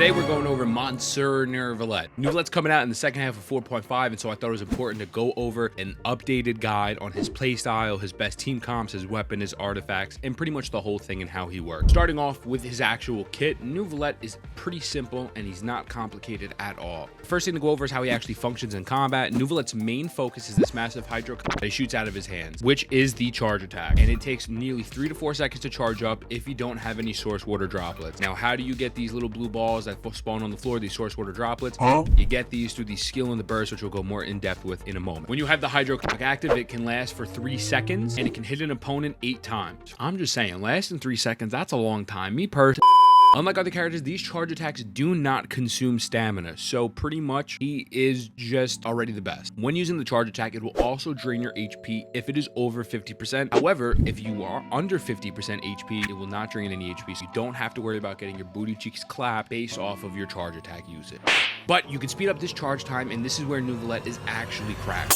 Today we're going over Monsieur Neuvillette. Neuvillette's coming out in the second half of 4.5, and so I thought it was important to go over an updated guide on his playstyle, his best team comps, his weapon, his artifacts, and pretty much the whole thing and how he works. Starting off with his actual kit, Neuvillette is pretty simple and he's not complicated at all. The first thing to go over is how he actually functions in combat. Neuvillette's main focus is this massive hydro that he shoots out of his hands, which is the charge attack, and it takes nearly 3 to 4 seconds to charge up if you don't have any source water droplets. Now, how do you get these little blue balls that spawn on the floor, these source water droplets? You get these through the skill in the burst, which we'll go more in depth with in a moment. When you have the hydro active, it can last for 3 seconds and it can hit an opponent 8 times. I'm just saying, lasting 3 seconds, that's a long time. Me personally, unlike other characters, these charge attacks do not consume stamina, so pretty much he is just already the best. When using the charge attack, it will also drain your HP if it is over 50%. However, if you are under 50% HP, it will not drain any HP, so you don't have to worry about getting your booty cheeks clapped based off of your charge attack usage. But you can speed up this charge time, and this is where Neuvillette is actually cracked.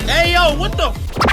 Hey, yo, what the?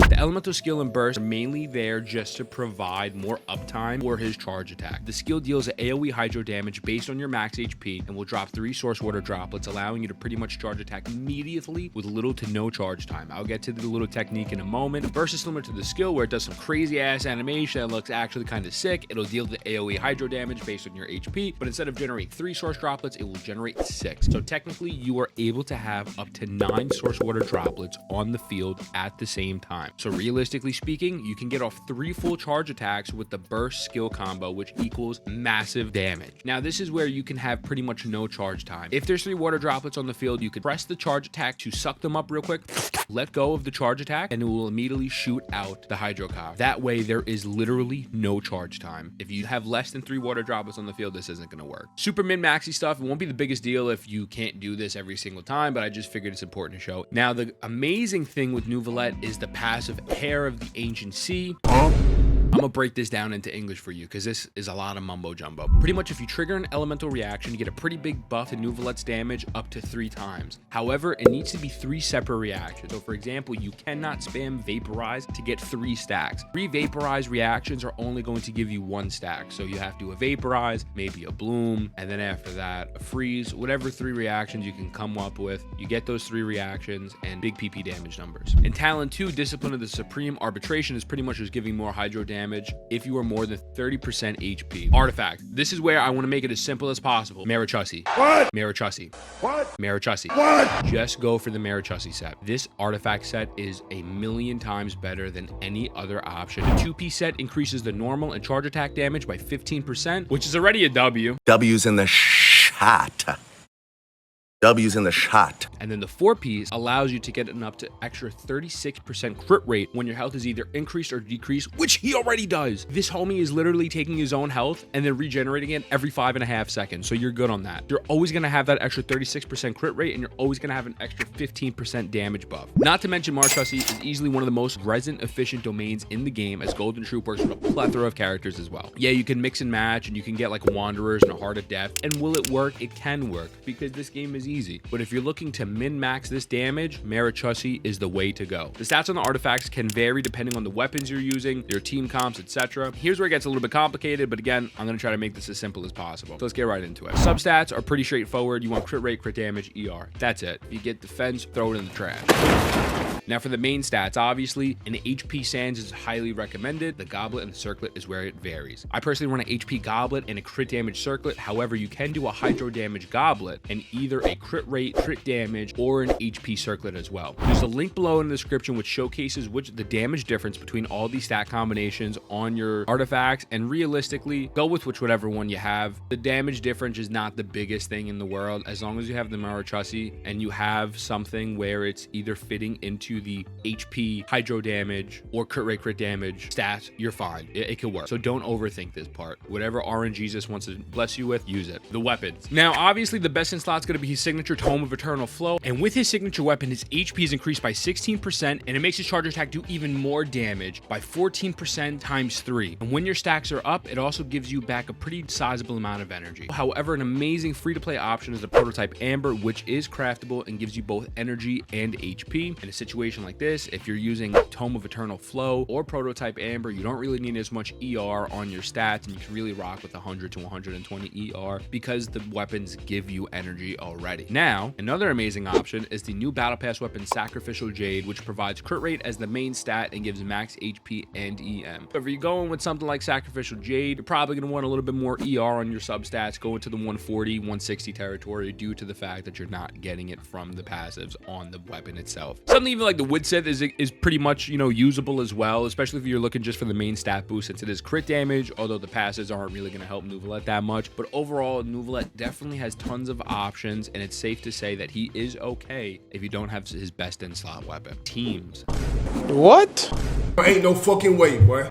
The elemental skill and burst are mainly there just to provide more uptime for his charge attack. The skill deals an AoE hydro damage based on your max HP and will drop 3 source water droplets, allowing you to pretty much charge attack immediately with little to no charge time. I'll get to the little technique in a moment. The burst is similar to the skill where it does some crazy ass animation that looks actually kind of sick. It'll deal the AoE hydro damage based on your HP, but instead of generating 3 source droplets, it will generate 6. So technically you are able to have up to 9 source water droplets on the field at the same time. So realistically speaking, you can get off 3 full charge attacks with the burst skill combo, which equals massive damage. Now, this is where you can have pretty much no charge time. If there's 3 water droplets on the field, you could press the charge attack to suck them up real quick, let go of the charge attack, and it will immediately shoot out the hydro cow. That way, there is literally no charge time. If you have less than 3 water droplets on the field, this isn't going to work. Super min-maxy stuff, it won't be the biggest deal if you can't do this every single time, but I just figured it's important to show. Now, the amazing thing with Neuvillette is the passive Hair of the Ancient Sea. I'm gonna break this down into English for you because this is a lot of mumbo jumbo. Pretty much if you trigger an elemental reaction, you get a pretty big buff to Neuvillette's damage up to 3 times. However, it needs to be 3 separate reactions. So for example, you cannot spam Vaporize to get 3 stacks. 3 Vaporize reactions are only going to give you 1 stack. So you have to do a Vaporize, maybe a Bloom, and then after that, a Freeze, whatever 3 reactions you can come up with. You get those 3 reactions and big PP damage numbers. In Talent 2, Discipline of the Supreme Arbitration is pretty much just giving more hydro damage if you are more than 30% HP. Artifact. This is where I want to make it as simple as possible. Marichussi. What? Marichussi. What? Marichussi. What? Just go for the Marichussi set. This artifact set is a million times better than any other option. The 2-piece set increases the normal and charge attack damage by 15%, which is already a W. W's in the shot. W's in the shot. And then the 4-piece allows you to get an up to extra 36% crit rate when your health is either increased or decreased, which he already does. This homie is literally taking his own health and then regenerating it every 5.5 seconds. So you're good on that. You're always going to have that extra 36% crit rate, and you're always going to have an extra 15% damage buff. Not to mention, Marichussi is easily one of the most resin efficient domains in the game, as Golden Troop works with a plethora of characters as well. Yeah, you can mix and match, and you can get like Wanderers and a Heart of Death. And will it work? It can work because this game is easy. But if you're looking to min-max this damage, Marichussi is the way to go. The stats on the artifacts can vary depending on the weapons you're using, your team comps, etc. Here's where it gets a little bit complicated, but again, I'm going to try to make this as simple as possible. So let's get right into it. Substats are pretty straightforward. You want crit rate, crit damage, ER. That's it. If you get defense, throw it in the trash. Now for the main stats, obviously, an HP Sands is highly recommended. The Goblet and the Circlet is where it varies. I personally run an HP Goblet and a crit damage Circlet. However, you can do a hydro damage Goblet and either a crit rate, crit damage, or an HP Circlet as well. There's a link below in the description which showcases the damage difference between all these stat combinations on your artifacts, and realistically, go with whichever one you have. The damage difference is not the biggest thing in the world. As long as you have the Marichussi and you have something where it's either fitting into the HP, hydro damage, or crit rate, crit damage stats, you're fine. It could work. So don't overthink this part. Whatever RNGesus wants to bless you with, use it. The weapons. Now, obviously, the best in slot's going to be his signature Tome of Eternal Flow. And with his signature weapon, his HP is increased by 16%, and it makes his charge attack do even more damage by 14% times 3. And when your stacks are up, it also gives you back a pretty sizable amount of energy. However, an amazing free-to-play option is the prototype Amber, which is craftable and gives you both energy and HP. In a situation situation like this, if you're using Tome of Eternal Flow or Prototype Amber, you don't really need as much ER on your stats, and you can really rock with 100 to 120 ER because the weapons give you energy already. Now, another amazing option is the new Battle Pass weapon Sacrificial Jade, which provides crit rate as the main stat and gives max HP and EM. So if you're going with something like Sacrificial Jade, you're probably going to want a little bit more ER on your substats, go into the 140, 160 territory due to the fact that you're not getting it from the passives on the weapon itself. Something even like the Wood Sith is pretty much, you know, usable as well, especially if you're looking just for the main stat boost, since it is crit damage, although the passives aren't really going to help Neuvillette that much. But overall, Neuvillette definitely has tons of options, and it's safe to say that he is okay if you don't have his best in slot weapon. Teams. What? Ain't no fucking way, boy.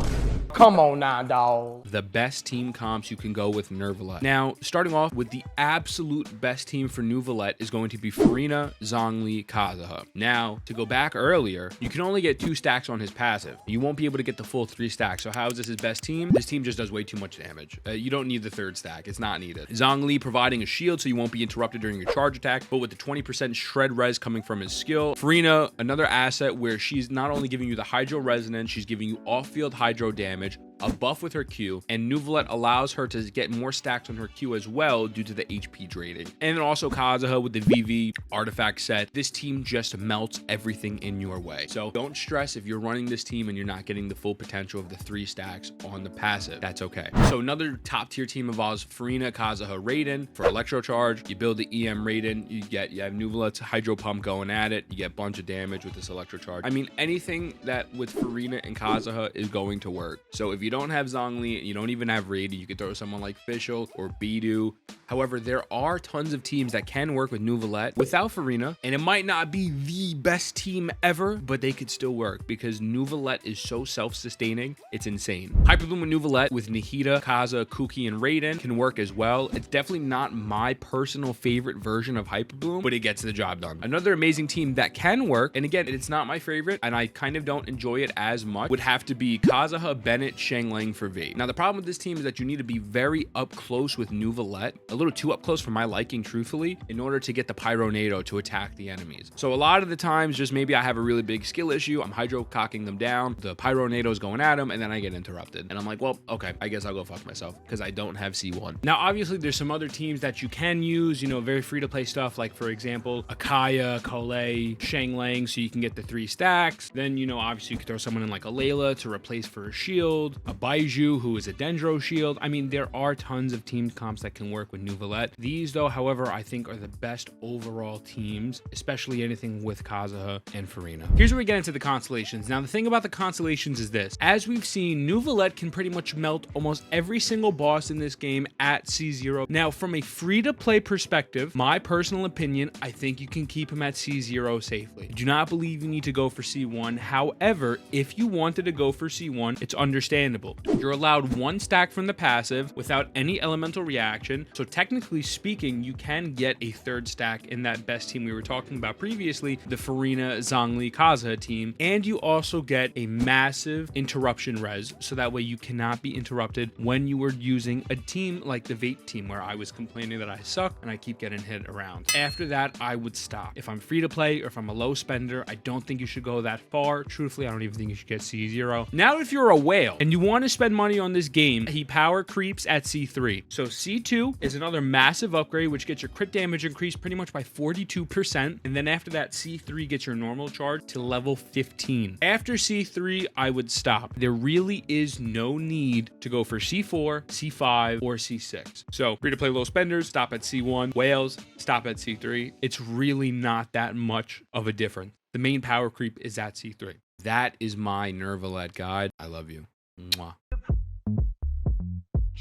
Come on now, dog. The best team comps you can go with Neuvillette. Now, starting off with the absolute best team for Neuvillette is going to be Furina, Zhongli, Kazuha. Now, to go back earlier, you can only get 2 stacks on his passive. You won't be able to get the full 3 stacks. So how is this his best team? This team just does way too much damage. You don't need the 3rd stack. It's not needed. Zhongli providing a shield so you won't be interrupted during your charge attack, but with the 20% shred res coming from his skill. Furina, another asset where she's not only giving you the Hydro Resonance, she's giving you off-field Hydro damage, a buff with her Q, and Neuvillette allows her to get more stacks on her Q as well due to the HP draining. And then also Kazuha with the VV artifact set. This team just melts everything in your way. So don't stress if you're running this team and you're not getting the full potential of the 3 stacks on the passive. That's okay. So another top tier team involves Furina, Kazuha, Raiden. For Electro Charge, you build the EM Raiden, you have Neuvillette's Hydro Pump going at it, you get a bunch of damage with this Electro Charge. I mean, anything that with Furina and Kazuha is going to work. So if you don't have Zhongli, you don't even have Raiden, you could throw someone like Fischl or Bidu. However, there are tons of teams that can work with Neuvillette without Furina, and it might not be the best team ever, but they could still work because Neuvillette is so self-sustaining, it's insane. Hyperbloom with Neuvillette with Nihida, Kaza, Kuki, and Raiden can work as well. It's definitely not my personal favorite version of Hyperbloom, but it gets the job done. Another amazing team that can work, and again, it's not my favorite, and I kind of don't enjoy it as much, would have to be Kazuha, Bennett, Shanglang for V. Now, the problem with this team is that you need to be very up close with Neuvillette, a little too up close for my liking, truthfully, in order to get the Pyronado to attack the enemies. So a lot of the times, just maybe I have a really big skill issue, I'm hydro cocking them down, the Pyronado is going at them, and then I get interrupted. And I'm like, well, okay, I guess I'll go fuck myself because I don't have C1. Now, obviously, there's some other teams that you can use, you know, very free-to-play stuff, like, for example, Akaya, Kole, Shanglang, so you can get the 3 stacks. Then, you know, obviously, you could throw someone in like a Layla to replace for a shield, a Baiju, who is a Dendro shield. I mean, there are tons of team comps that can work with Neuvillette. These, though, however, I think are the best overall teams, especially anything with Kazuha and Furina. Here's where we get into the Constellations. Now, the thing about the Constellations is this. As we've seen, Neuvillette can pretty much melt almost every single boss in this game at C0. Now, from a free-to-play perspective, my personal opinion, I think you can keep him at C0 safely. Do not believe you need to go for C1. However, if you wanted to go for C1, it's understandable. You're allowed 1 stack from the passive without any elemental reaction. So technically speaking, you can get a 3rd stack in that best team we were talking about previously, the Furina, Zhongli, Kazuha team. And you also get a massive interruption res. So that way you cannot be interrupted when you were using a team like the Vate team, where I was complaining that I suck and I keep getting hit around. After that, I would stop. If I'm free to play or if I'm a low spender, I don't think you should go that far. Truthfully, I don't even think you should get C0. Now, if you're a whale and you want to spend money on this game, he power creeps at C3. So C2 is another massive upgrade, which gets your crit damage increased pretty much by 42%. And then after that, C3 gets your normal charge to level 15. After C3, I would stop. There really is no need to go for C4, C5, or C6. So free to play low spenders, stop at C1. Whales, stop at C3. It's really not that much of a difference. The main power creep is at C3. That is my Neuvillette guide. I love you. Mwah.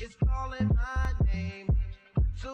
It's calling my name. So